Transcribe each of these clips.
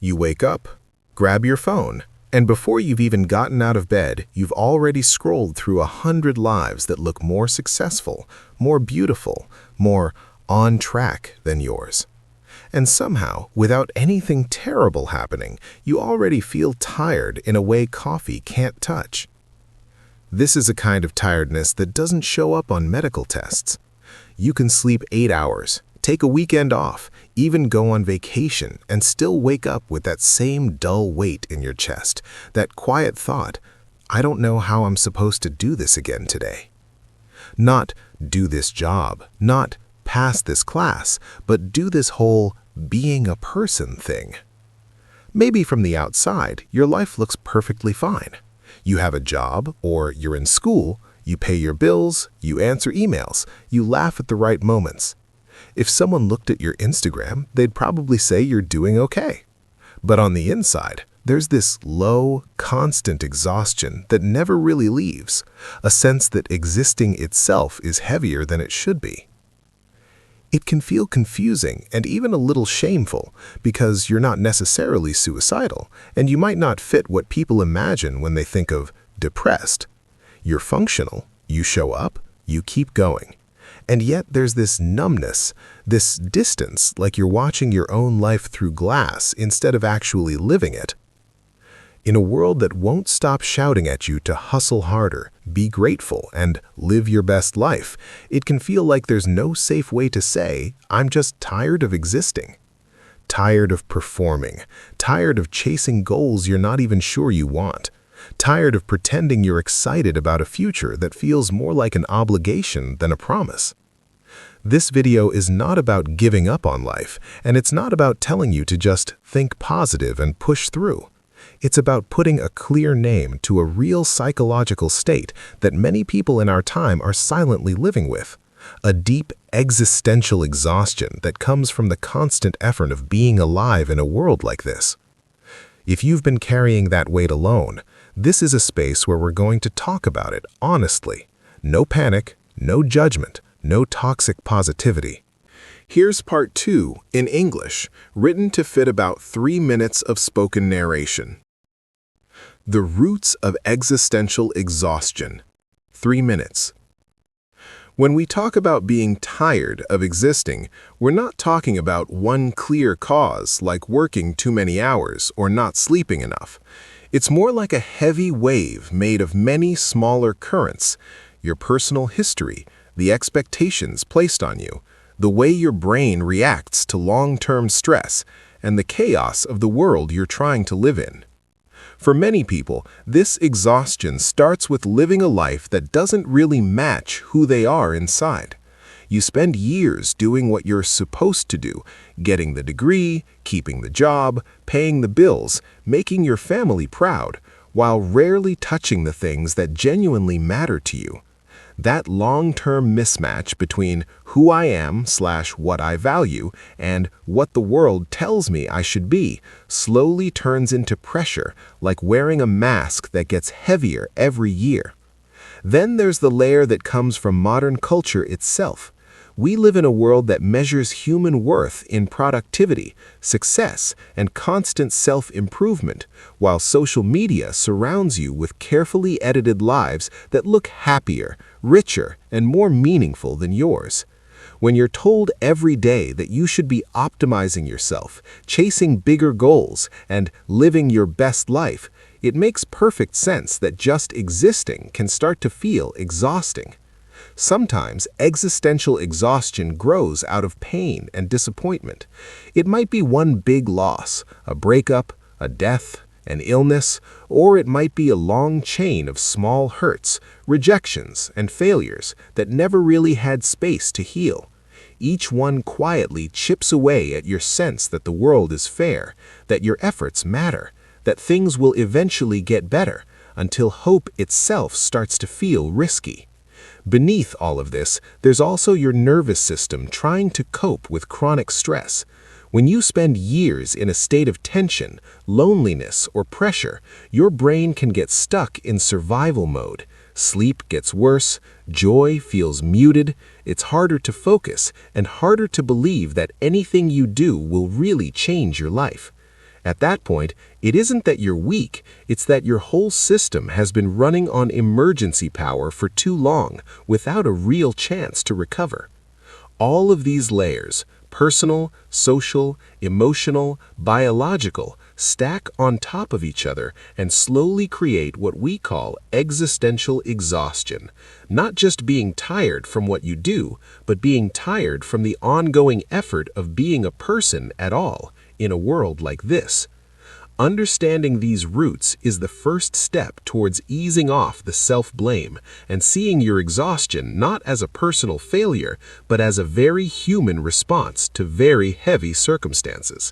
You wake up, grab your phone, and before you've even gotten out of bed, you've already scrolled through 100 lives that look more successful, more beautiful, more on track than yours. And somehow, without anything terrible happening, you already feel tired in a way coffee can't touch. This is a kind of tiredness that doesn't show up on medical tests. You can sleep 8 hours, take a weekend off, even go on vacation, and still wake up with that same dull weight in your chest, that quiet thought, I don't know how I'm supposed to do this again today. Not do this job, not pass this class, but do this whole being a person thing. Maybe from the outside, your life looks perfectly fine. You have a job, or you're in school, you pay your bills, you answer emails, you laugh at the right moments. If someone looked at your Instagram, they'd probably say you're doing okay. But on the inside, there's this low, constant exhaustion that never really leaves, a sense that existing itself is heavier than it should be. It can feel confusing and even a little shameful because you're not necessarily suicidal, and you might not fit what people imagine when they think of depressed. You're functional, you show up, you keep going. And yet there's this numbness, this distance, like you're watching your own life through glass instead of actually living it. In a world that won't stop shouting at you to hustle harder, be grateful, and live your best life, it can feel like there's no safe way to say, I'm just tired of existing. Tired of performing, tired of chasing goals you're not even sure you want, tired of pretending you're excited about a future that feels more like an obligation than a promise. This video is not about giving up on life, and it's not about telling you to just think positive and push through. It's about putting a clear name to a real psychological state that many people in our time are silently living with. A deep existential exhaustion that comes from the constant effort of being alive in a world like this. If you've been carrying that weight alone, this is a space where we're going to talk about it honestly. No panic, no judgment, no toxic positivity. Here's part 2 in English, written to fit about 3 minutes of spoken narration. The roots of existential exhaustion. 3 minutes. When we talk about being tired of existing, we're not talking about one clear cause like working too many hours or not sleeping enough. It's more like a heavy wave made of many smaller currents, your personal history, the expectations placed on you, the way your brain reacts to long-term stress, and the chaos of the world you're trying to live in. For many people, this exhaustion starts with living a life that doesn't really match who they are inside. You spend years doing what you're supposed to do, getting the degree, keeping the job, paying the bills, making your family proud, while rarely touching the things that genuinely matter to you. That long-term mismatch between who I am/what I value and what the world tells me I should be slowly turns into pressure, like wearing a mask that gets heavier every year. Then there's the layer that comes from modern culture itself. We live in a world that measures human worth in productivity, success, and constant self-improvement, while social media surrounds you with carefully edited lives that look happier, richer, and more meaningful than yours. When you're told every day that you should be optimizing yourself, chasing bigger goals, and living your best life, it makes perfect sense that just existing can start to feel exhausting. Sometimes existential exhaustion grows out of pain and disappointment. It might be one big loss, a breakup, a death, an illness, or it might be a long chain of small hurts, rejections, and failures that never really had space to heal. Each one quietly chips away at your sense that the world is fair, that your efforts matter, that things will eventually get better, until hope itself starts to feel risky. Beneath all of this, there's also your nervous system trying to cope with chronic stress. When you spend years in a state of tension, loneliness, or pressure, your brain can get stuck in survival mode. Sleep gets worse, joy feels muted, it's harder to focus, and harder to believe that anything you do will really change your life. At that point, it isn't that you're weak, it's that your whole system has been running on emergency power for too long without a real chance to recover. All of these layers, personal, social, emotional, biological, stack on top of each other and slowly create what we call existential exhaustion. Not just being tired from what you do, but being tired from the ongoing effort of being a person at all in a world like this. Understanding these roots is the first step towards easing off the self-blame and seeing your exhaustion not as a personal failure, but as a very human response to very heavy circumstances.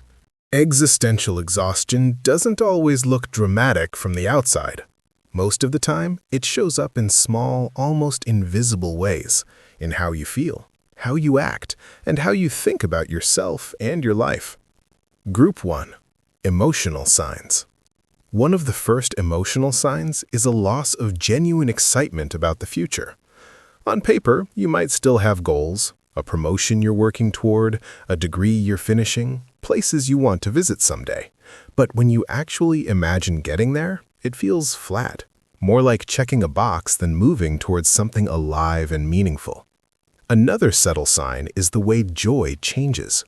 Existential exhaustion doesn't always look dramatic from the outside. Most of the time, it shows up in small, almost invisible ways, in how you feel, how you act, and how you think about yourself and your life. Group 1. Emotional signs. One of the first emotional signs is a loss of genuine excitement about the future. On paper, you might still have goals, a promotion you're working toward, a degree you're finishing, places you want to visit someday. But when you actually imagine getting there, it feels flat, more like checking a box than moving towards something alive and meaningful. Another subtle sign is the way joy changes.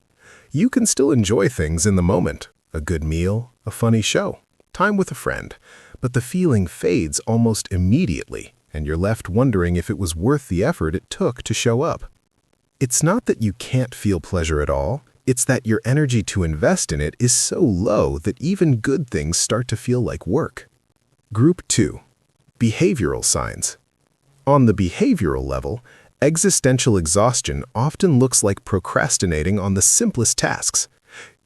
You can still enjoy things in the moment, a good meal, a funny show, time with a friend, but the feeling fades almost immediately, and you're left wondering if it was worth the effort it took to show up. It's not that you can't feel pleasure at all, it's that your energy to invest in it is so low that even good things start to feel like work. Group 2. Behavioral signs. On the behavioral level, existential exhaustion often looks like procrastinating on the simplest tasks.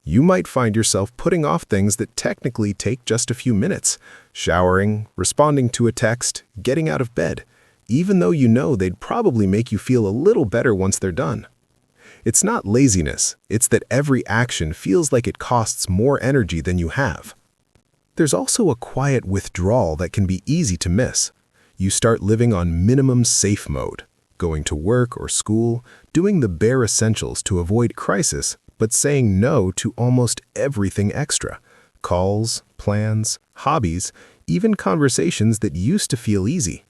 You might find yourself putting off things that technically take just a few minutes, showering, responding to a text, getting out of bed, even though you know they'd probably make you feel a little better once they're done. It's not laziness, it's that every action feels like it costs more energy than you have. There's also a quiet withdrawal that can be easy to miss. You start living on minimum safe mode, going to work or school, doing the bare essentials to avoid crisis, but saying no to almost everything extra. Calls, plans, hobbies, even conversations that used to feel easy.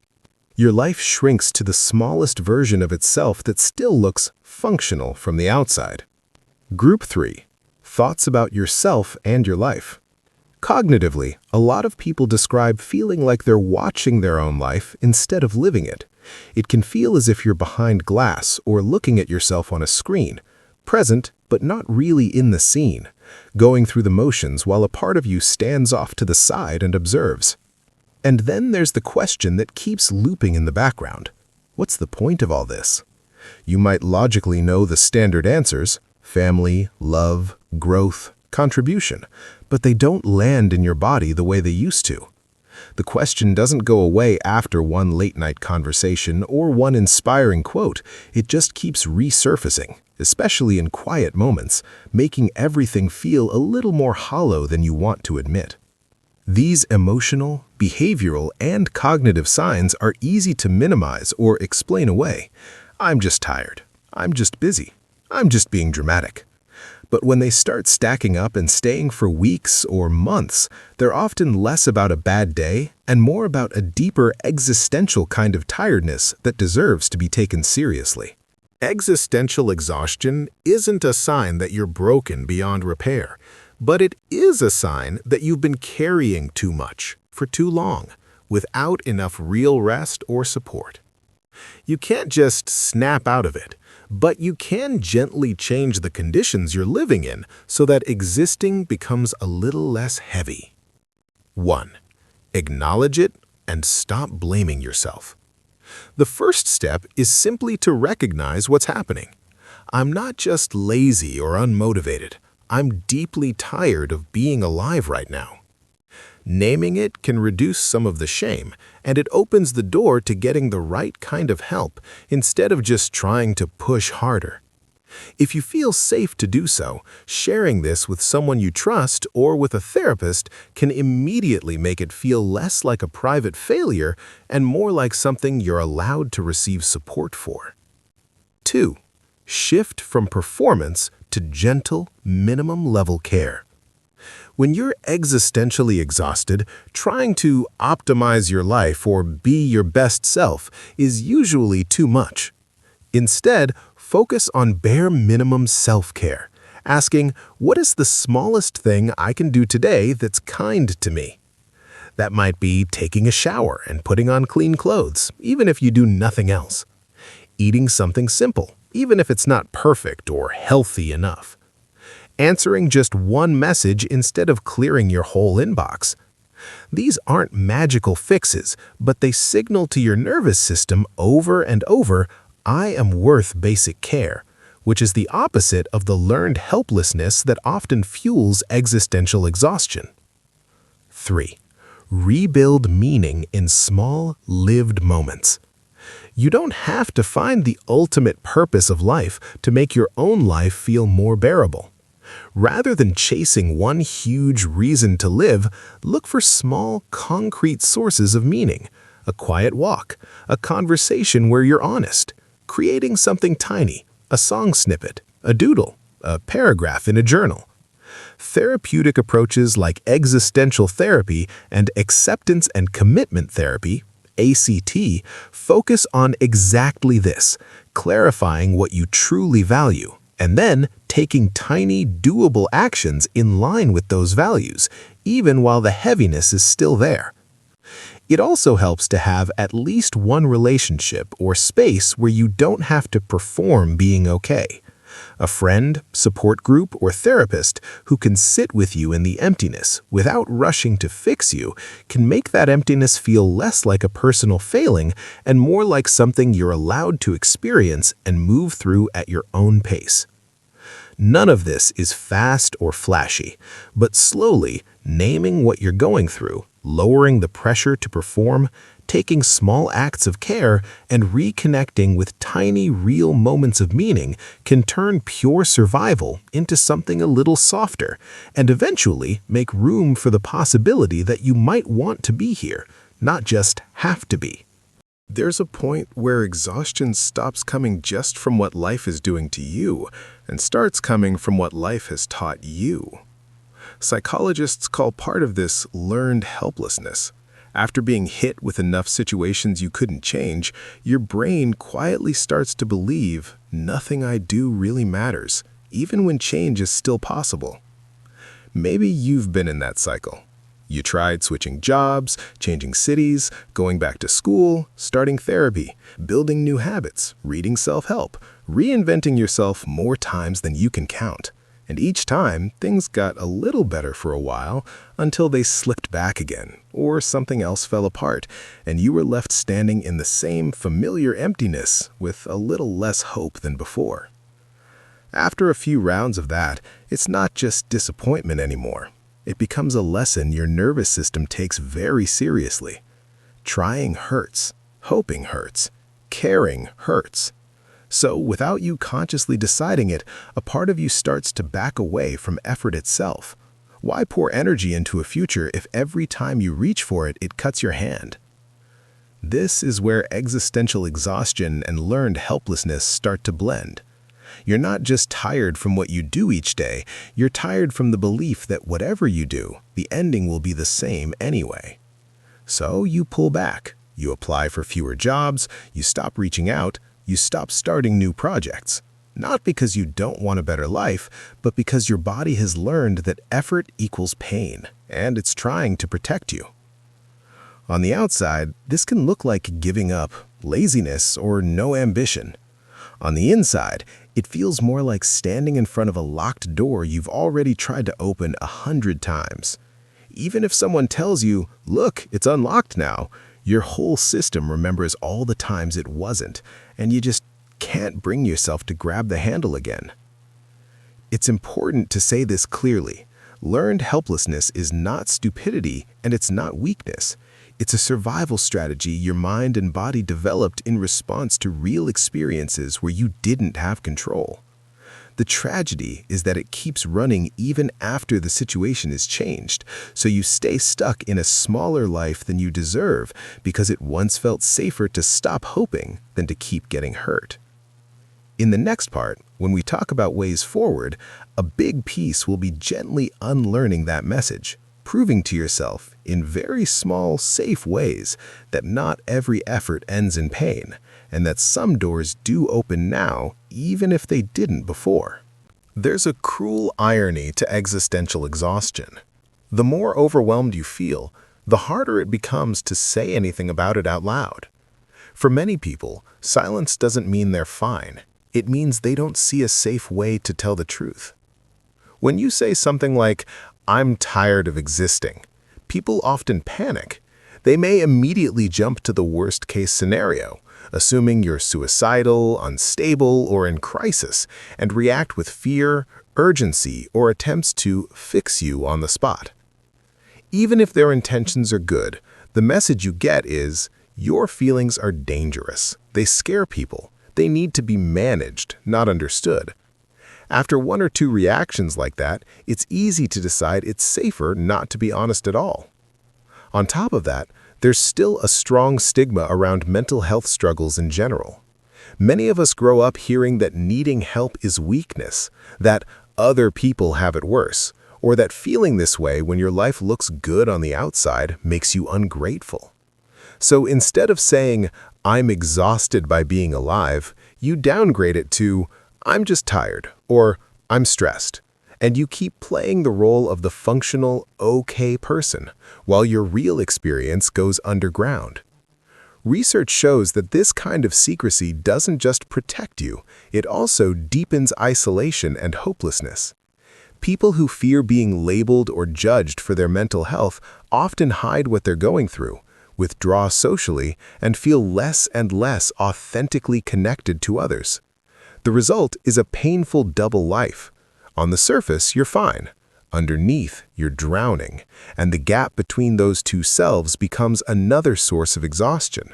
Your life shrinks to the smallest version of itself that still looks functional from the outside. Group 3. Thoughts about yourself and your life. Cognitively, a lot of people describe feeling like they're watching their own life instead of living it. It can feel as if you're behind glass or looking at yourself on a screen, present but not really in the scene, going through the motions while a part of you stands off to the side and observes. And then there's the question that keeps looping in the background. What's the point of all this? You might logically know the standard answers: family, love, growth, contribution, but they don't land in your body the way they used to. The question doesn't go away after one late-night conversation or one inspiring quote. It just keeps resurfacing, especially in quiet moments, making everything feel a little more hollow than you want to admit. These emotional, behavioral, and cognitive signs are easy to minimize or explain away. I'm just tired. I'm just busy. I'm just being dramatic. But when they start stacking up and staying for weeks or months, they're often less about a bad day and more about a deeper existential kind of tiredness that deserves to be taken seriously. Existential exhaustion isn't a sign that you're broken beyond repair, but it is a sign that you've been carrying too much for too long, without enough real rest or support. You can't just snap out of it, but you can gently change the conditions you're living in so that existing becomes a little less heavy. 1. Acknowledge it and stop blaming yourself. The first step is simply to recognize what's happening. I'm not just lazy or unmotivated. I'm deeply tired of being alive right now. Naming it can reduce some of the shame, and it opens the door to getting the right kind of help instead of just trying to push harder. If you feel safe to do so, sharing this with someone you trust or with a therapist can immediately make it feel less like a private failure and more like something you're allowed to receive support for. 2. Shift from performance to gentle, minimum-level care. When you're existentially exhausted, trying to optimize your life or be your best self is usually too much. Instead, focus on bare minimum self-care, asking, what is the smallest thing I can do today that's kind to me? That might be taking a shower and putting on clean clothes, even if you do nothing else. Eating something simple, even if it's not perfect or healthy enough. Answering just one message instead of clearing your whole inbox. These aren't magical fixes, but they signal to your nervous system over and over, I am worth basic care, which is the opposite of the learned helplessness that often fuels existential exhaustion. 3. Rebuild meaning in small, lived moments. You don't have to find the ultimate purpose of life to make your own life feel more bearable. Rather than chasing one huge reason to live, look for small, concrete sources of meaning. A quiet walk, a conversation where you're honest, creating something tiny, a song snippet, a doodle, a paragraph in a journal. Therapeutic approaches like existential therapy and acceptance and commitment therapy, ACT, focus on exactly this, clarifying what you truly value, and then taking tiny, doable actions in line with those values, even while the heaviness is still there. It also helps to have at least one relationship or space where you don't have to perform being okay. A friend, support group, or therapist who can sit with you in the emptiness without rushing to fix you can make that emptiness feel less like a personal failing and more like something you're allowed to experience and move through at your own pace. None of this is fast or flashy, but slowly naming what you're going through, lowering the pressure to perform, taking small acts of care, and reconnecting with tiny, real moments of meaning can turn pure survival into something a little softer and eventually make room for the possibility that you might want to be here, not just have to be. There's a point where exhaustion stops coming just from what life is doing to you and starts coming from what life has taught you. Psychologists call part of this learned helplessness. After being hit with enough situations you couldn't change, your brain quietly starts to believe nothing I do really matters, even when change is still possible. Maybe you've been in that cycle. You tried switching jobs, changing cities, going back to school, starting therapy, building new habits, reading self-help, reinventing yourself more times than you can count. And each time, things got a little better for a while until they slipped back again, or something else fell apart, and you were left standing in the same familiar emptiness with a little less hope than before. After a few rounds of that, it's not just disappointment anymore. It becomes a lesson your nervous system takes very seriously. Trying hurts, hoping hurts, caring hurts. So, without you consciously deciding it, a part of you starts to back away from effort itself. Why pour energy into a future if every time you reach for it, it cuts your hand? This is where existential exhaustion and learned helplessness start to blend. You're not just tired from what you do each day, you're tired from the belief that whatever you do, the ending will be the same anyway. So you pull back, you apply for fewer jobs, you stop reaching out, you stop starting new projects. Not because you don't want a better life, but because your body has learned that effort equals pain, and it's trying to protect you. On the outside, this can look like giving up, laziness, or no ambition. On the inside, it feels more like standing in front of a locked door you've already tried to open 100 times. Even if someone tells you, look, it's unlocked now, your whole system remembers all the times it wasn't, and you just can't bring yourself to grab the handle again. It's important to say this clearly. Learned helplessness is not stupidity, and it's not weakness. It's a survival strategy your mind and body developed in response to real experiences where you didn't have control. The tragedy is that it keeps running even after the situation is changed, so you stay stuck in a smaller life than you deserve because it once felt safer to stop hoping than to keep getting hurt. In the next part, when we talk about ways forward, a big piece will be gently unlearning that message, proving to yourself in very small, safe ways that not every effort ends in pain, and that some doors do open now, even if they didn't before. There's a cruel irony to existential exhaustion. The more overwhelmed you feel, the harder it becomes to say anything about it out loud. For many people, silence doesn't mean they're fine. It means they don't see a safe way to tell the truth. When you say something like, "I'm tired of existing," people often panic. They may immediately jump to the worst-case scenario, assuming you're suicidal, unstable, or in crisis, and react with fear, urgency, or attempts to fix you on the spot. Even if their intentions are good, the message you get is, your feelings are dangerous. They scare people. They need to be managed, not understood. After one or two reactions like that, it's easy to decide it's safer not to be honest at all. On top of that, there's still a strong stigma around mental health struggles in general. Many of us grow up hearing that needing help is weakness, that other people have it worse, or that feeling this way when your life looks good on the outside makes you ungrateful. So instead of saying, "I'm exhausted by being alive," you downgrade it to, "I'm just tired," or "I'm stressed," and you keep playing the role of the functional, okay person, while your real experience goes underground. Research shows that this kind of secrecy doesn't just protect you, it also deepens isolation and hopelessness. People who fear being labeled or judged for their mental health often hide what they're going through, withdraw socially, and feel less and less authentically connected to others. The result is a painful double life. On the surface, you're fine. Underneath, you're drowning, and the gap between those two selves becomes another source of exhaustion.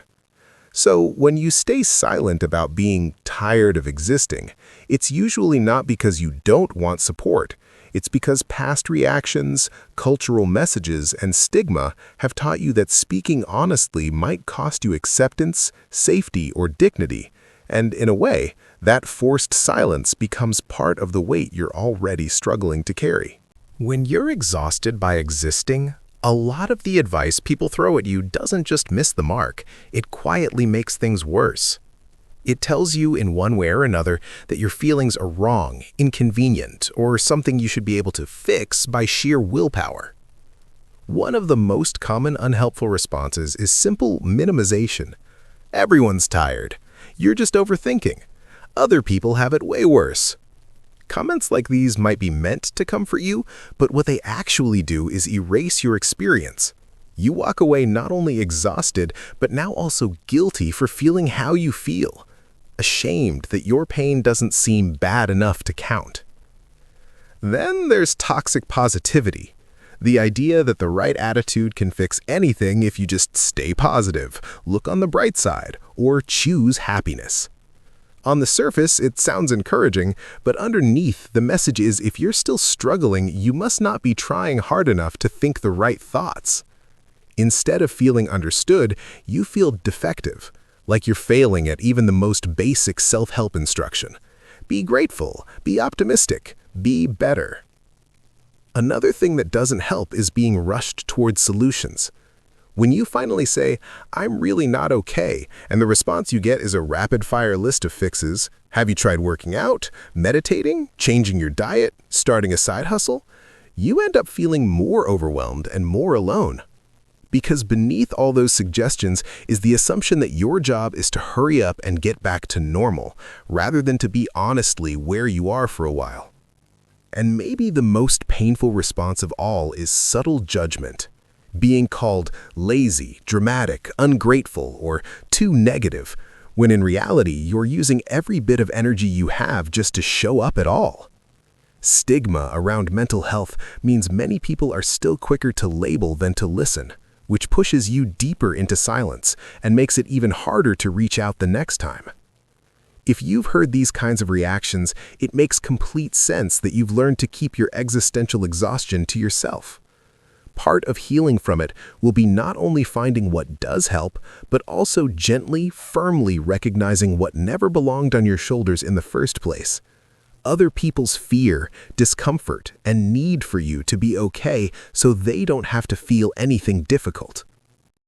So, when you stay silent about being tired of existing, it's usually not because you don't want support. It's because past reactions, cultural messages, and stigma have taught you that speaking honestly might cost you acceptance, safety, or dignity, and in a way, that forced silence becomes part of the weight you're already struggling to carry. When you're exhausted by existing, a lot of the advice people throw at you doesn't just miss the mark, it quietly makes things worse. It tells you in one way or another that your feelings are wrong, inconvenient, or something you should be able to fix by sheer willpower. One of the most common unhelpful responses is simple minimization. Everyone's tired. You're just overthinking. Other people have it way worse. Comments like these might be meant to comfort you, but what they actually do is erase your experience. You walk away not only exhausted, but now also guilty for feeling how you feel. Ashamed that your pain doesn't seem bad enough to count. Then there's toxic positivity. The idea that the right attitude can fix anything if you just stay positive, look on the bright side, or choose happiness. On the surface, it sounds encouraging, but underneath, the message is if you're still struggling, you must not be trying hard enough to think the right thoughts. Instead of feeling understood, you feel defective, like you're failing at even the most basic self-help instruction. Be grateful, be optimistic, be better. Another thing that doesn't help is being rushed towards solutions. When you finally say, "I'm really not okay," and the response you get is a rapid-fire list of fixes, have you tried working out, meditating, changing your diet, starting a side hustle? You end up feeling more overwhelmed and more alone. Because beneath all those suggestions is the assumption that your job is to hurry up and get back to normal, rather than to be honestly where you are for a while. And maybe the most painful response of all is subtle judgment. Being called lazy, dramatic, ungrateful, or too negative, when in reality you're using every bit of energy you have just to show up at all. Stigma around mental health means many people are still quicker to label than to listen, which pushes you deeper into silence and makes it even harder to reach out the next time. If you've heard these kinds of reactions, it makes complete sense that you've learned to keep your existential exhaustion to yourself. Part of healing from it will be not only finding what does help, but also gently, firmly recognizing what never belonged on your shoulders in the first place. Other people's fear, discomfort, and need for you to be okay so they don't have to feel anything difficult.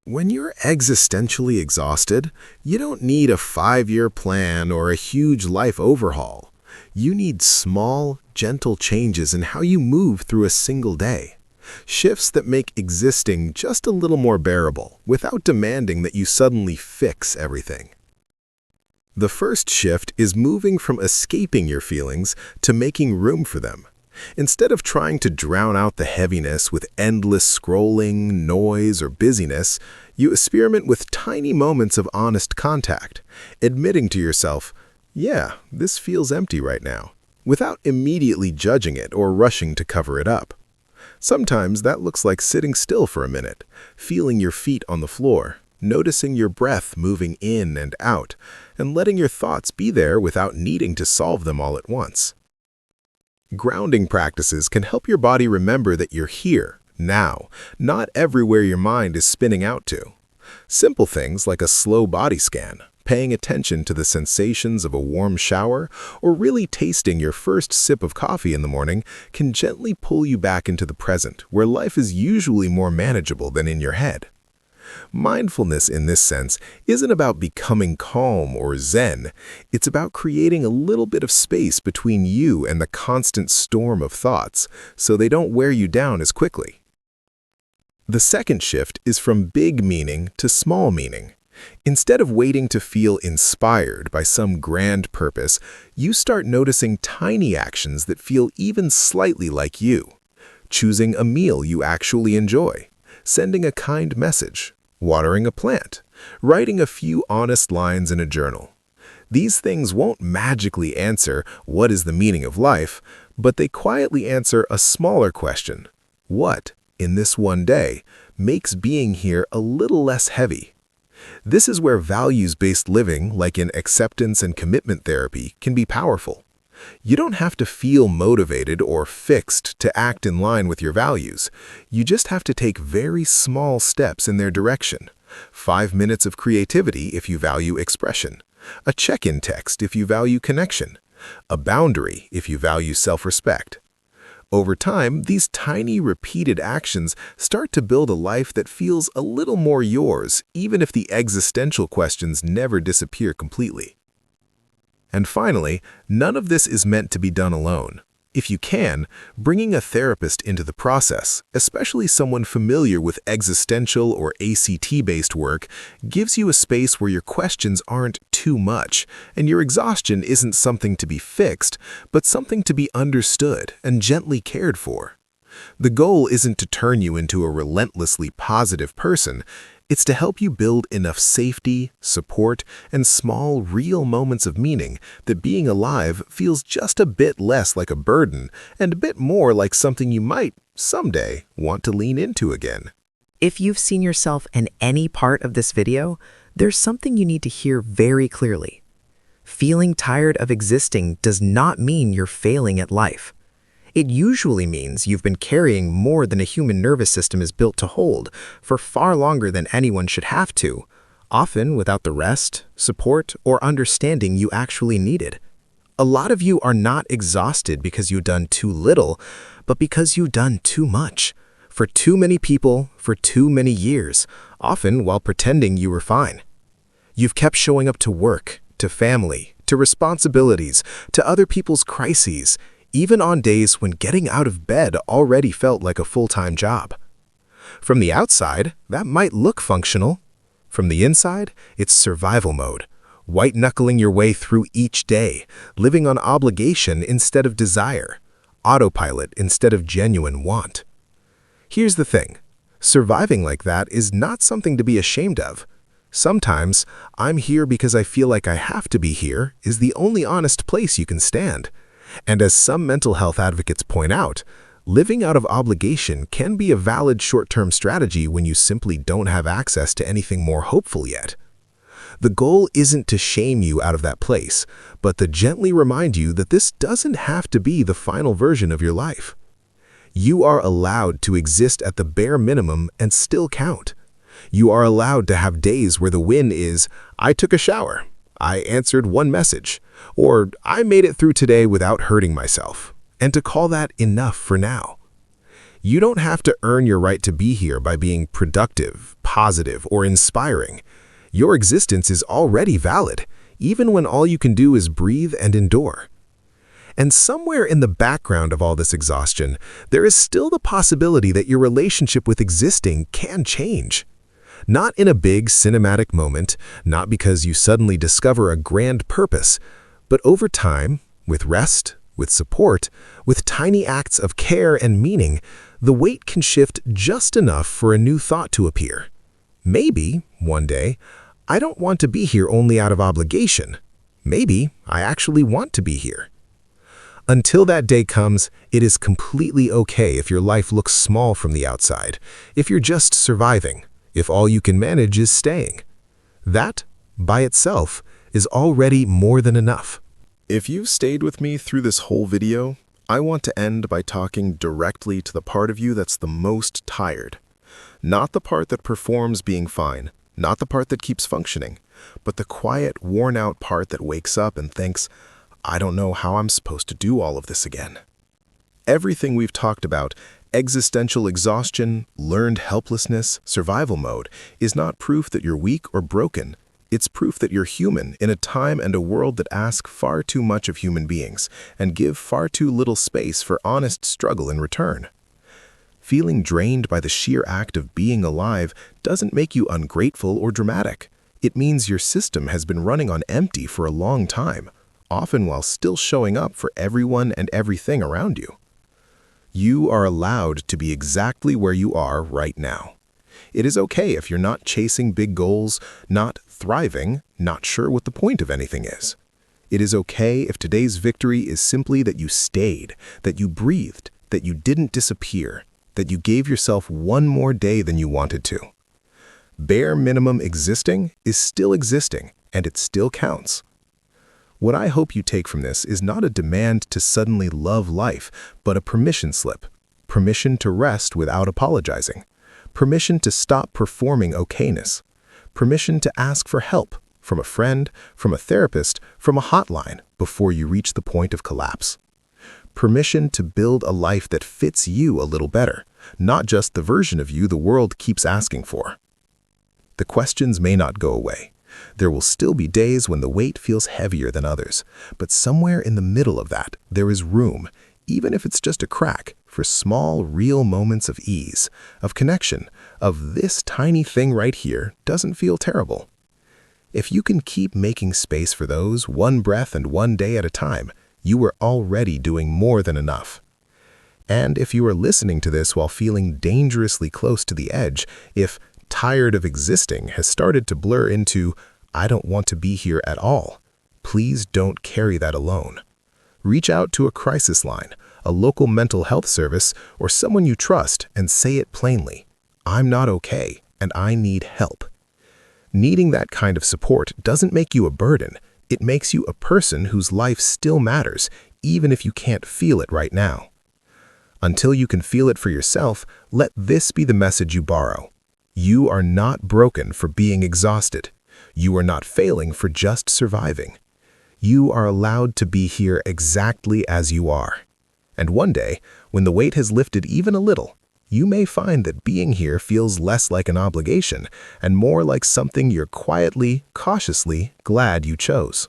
When you're existentially exhausted, you don't need a 5-year plan or a huge life overhaul. You need small, gentle changes in how you move through a single day. Shifts that make existing just a little more bearable, without demanding that you suddenly fix everything. The first shift is moving from escaping your feelings to making room for them. Instead of trying to drown out the heaviness with endless scrolling, noise, or busyness, you experiment with tiny moments of honest contact, admitting to yourself, "Yeah, this feels empty right now," without immediately judging it or rushing to cover it up. Sometimes that looks like sitting still for a minute, feeling your feet on the floor, noticing your breath moving in and out, and letting your thoughts be there without needing to solve them all at once. Grounding practices can help your body remember that you're here, now, not everywhere your mind is spinning out to. Simple things like a slow body scan, paying attention to the sensations of a warm shower, or really tasting your first sip of coffee in the morning can gently pull you back into the present, where life is usually more manageable than in your head. Mindfulness in this sense isn't about becoming calm or zen. It's about creating a little bit of space between you and the constant storm of thoughts, so they don't wear you down as quickly. The second shift is from big meaning to small meaning. Instead of waiting to feel inspired by some grand purpose, you start noticing tiny actions that feel even slightly like you. Choosing a meal you actually enjoy, sending a kind message, watering a plant, writing a few honest lines in a journal. These things won't magically answer what is the meaning of life, but they quietly answer a smaller question. What, in this one day, makes being here a little less heavy? This is where values-based living, like in acceptance and commitment therapy, can be powerful. You don't have to feel motivated or fixed to act in line with your values. You just have to take very small steps in their direction. 5 minutes of creativity if you value expression. A check-in text if you value connection. A boundary if you value self-respect. Over time, these tiny, repeated actions start to build a life that feels a little more yours, even if the existential questions never disappear completely. And finally, none of this is meant to be done alone. If you can, bringing a therapist into the process, especially someone familiar with existential or ACT-based work, gives you a space where your questions aren't too much, and your exhaustion isn't something to be fixed, but something to be understood and gently cared for. The goal isn't to turn you into a relentlessly positive person. It's to help you build enough safety, support, and small, real moments of meaning that being alive feels just a bit less like a burden and a bit more like something you might, someday, want to lean into again. If you've seen yourself in any part of this video, there's something you need to hear very clearly. Feeling tired of existing does not mean you're failing at life. It usually means you've been carrying more than a human nervous system is built to hold for far longer than anyone should have to, often without the rest, support, or understanding you actually needed. A lot of you are not exhausted because you've done too little, but because you've done too much. For too many people, for too many years, often while pretending you were fine. You've kept showing up to work, to family, to responsibilities, to other people's crises, even on days when getting out of bed already felt like a full-time job. From the outside, that might look functional. From the inside, it's survival mode, white-knuckling your way through each day, living on obligation instead of desire, autopilot instead of genuine want. Here's the thing. Surviving like that is not something to be ashamed of. Sometimes, I'm here because I feel like I have to be here is the only honest place you can stand. And as some mental health advocates point out, living out of obligation can be a valid short-term strategy when you simply don't have access to anything more hopeful yet. The goal isn't to shame you out of that place, but to gently remind you that this doesn't have to be the final version of your life. You are allowed to exist at the bare minimum and still count. You are allowed to have days where the win is, I took a shower, I answered one message, or I made it through today without hurting myself, and to call that enough for now. You don't have to earn your right to be here by being productive, positive, or inspiring. Your existence is already valid, even when all you can do is breathe and endure. And somewhere in the background of all this exhaustion, there is still the possibility that your relationship with existing can change. Not in a big cinematic moment, not because you suddenly discover a grand purpose, but over time, with rest, with support, with tiny acts of care and meaning, the weight can shift just enough for a new thought to appear. Maybe, one day, I don't want to be here only out of obligation. Maybe I actually want to be here. Until that day comes, it is completely okay if your life looks small from the outside, if you're just surviving, if all you can manage is staying. That, by itself, is already more than enough. If you've stayed with me through this whole video, I want to end by talking directly to the part of you that's the most tired. Not the part that performs being fine, not the part that keeps functioning, but the quiet, worn-out part that wakes up and thinks, I don't know how I'm supposed to do all of this again. Everything we've talked about, existential exhaustion, learned helplessness, survival mode, is not proof that you're weak or broken. It's proof that you're human in a time and a world that ask far too much of human beings and give far too little space for honest struggle in return. Feeling drained by the sheer act of being alive doesn't make you ungrateful or dramatic. It means your system has been running on empty for a long time, often while still showing up for everyone and everything around you. You are allowed to be exactly where you are right now. It is okay if you're not chasing big goals, not thriving, not sure what the point of anything is. It is okay if today's victory is simply that you stayed, that you breathed, that you didn't disappear, that you gave yourself one more day than you wanted to. Bare minimum existing is still existing, and it still counts. What I hope you take from this is not a demand to suddenly love life, but a permission slip. Permission to rest without apologizing. Permission to stop performing okayness. Permission to ask for help from a friend, from a therapist, from a hotline before you reach the point of collapse. Permission to build a life that fits you a little better, not just the version of you the world keeps asking for. The questions may not go away. There will still be days when the weight feels heavier than others, but somewhere in the middle of that, there is room, even if it's just a crack, for small, real moments of ease, of connection, of this tiny thing right here doesn't feel terrible. If you can keep making space for those, one breath and one day at a time, you are already doing more than enough. And if you are listening to this while feeling dangerously close to the edge, if tired of existing has started to blur into, I don't want to be here at all, please don't carry that alone. Reach out to a crisis line, a local mental health service, or someone you trust and say it plainly. I'm not okay, and I need help. Needing that kind of support doesn't make you a burden. It makes you a person whose life still matters, even if you can't feel it right now. Until you can feel it for yourself, let this be the message you borrow. You are not broken for being exhausted. You are not failing for just surviving. You are allowed to be here exactly as you are. And one day, when the weight has lifted even a little, you may find that being here feels less like an obligation and more like something you're quietly, cautiously glad you chose.